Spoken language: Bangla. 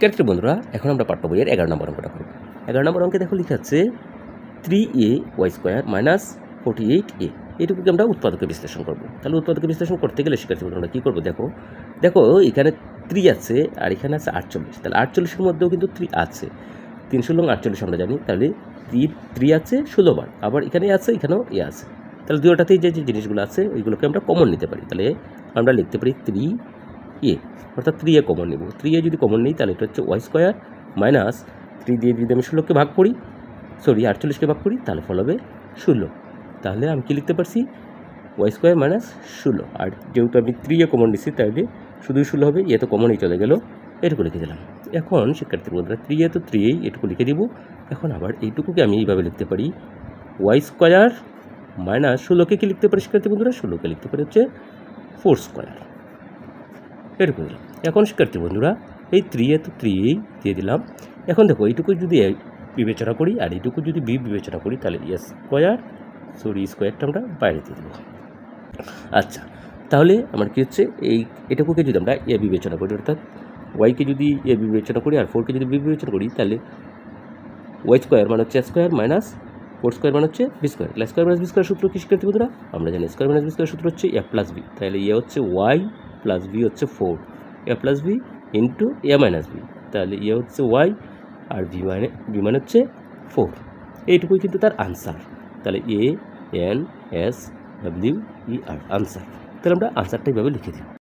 শিক্ষার্থী বন্ধুরা, এখন আমরা পাঠ্য বইয়ের 11 নম্বর অঙ্কটা করব। 11 নম্বর অঙ্কে দেখো লেখা আছে 3a² মাইনাস 48a। এইটুকুকে আমরা উৎপাদকে বিশ্লেষণ করব। তাহলে উৎপাদকে বিশ্লেষণ করতে গেলে শিক্ষার্থী বন্ধুরা কী করবো, দেখো এখানে 3 আছে আর এখানে আছে 48। তাহলে 48-এর মধ্যেও কিন্তু 3 আছে, 3 × 48 আমরা জানি। তাহলে 3 আছে 16 বার, আবার এখানে আছে, এখানেও আছে। তাহলে দুটোতেই যে জিনিসগুলো আছে ওইগুলোকে আমরা কমন নিতে পারি। তাহলে আমরা লিখতে পারি 3a, অর্থাৎ 3a কমন নেব। 3a যদি কমন নিই তাহলে এটা হচ্ছে y² মাইনাস 3 দিয়ে যদি আমি 16কে ভাগ করি, 48কে ভাগ করি, তাহলে ফল হবে 16। তাহলে আমি কি লিখতে পারছি, y² মাইনাস 16। আর যেহেতু আমি 3a কমন নিচ্ছি তাহলে শুধুই 16 হবে, তো কমনই চলে গেল, এটুকু লিখে দিলাম। এখন শিক্ষার্থী বন্ধুরা 3a তো 3a, এটুকু লিখে দিব। এখন আবার এইটুকুকে আমি এইভাবে লিখতে পারি, y² মাইনাস 16কে কি লিখতে পারি শিক্ষার্থী বন্ধুরা, 16কে লিখতে পারি হচ্ছে 4²। এটুকু দিলাম। এখন শিক্ষার্থী বন্ধুরা এই 3a তো 3a দিয়ে দিলাম। এখন দেখো এইটুকু যদি বিবেচনা করি আর এইটুকু যদি বি বিবেচনা করি তাহলে স্কোয়ারটা আমরা বাইরে দিয়ে দেবো। আচ্ছা, তাহলে আমার কী হচ্ছে, এটুকুকে যদি আমরা এ বিবেচনা করি, অর্থাৎ ওয়াইকে যদি এ বিবেচনা করি আর 4কে যদি বি বিবেচনা করি, তাহলে y² মানে হচ্ছে স্কোয়ার মাইনাস 4² মানে হচ্ছে b²। তাহলে স্কোয়ার মাইনাস b² সূত্র কি শিক্ষার্থী বন্ধুরা, আমরা জানি স্কোয়ার মাইনাস b² সূত্র হচ্ছে a প্লাস b। তাহলে হচ্ছে y প্লাস b হচ্ছে 4, a plus b into a minus b। তাহলে হচ্ছে y আর b মানে হচ্ছে 4। এইটুকুই কিন্তু তার আনসার। তাহলে ANSWER আনসার। তাহলে আমরা আনসারটা এইভাবে লিখে দিই।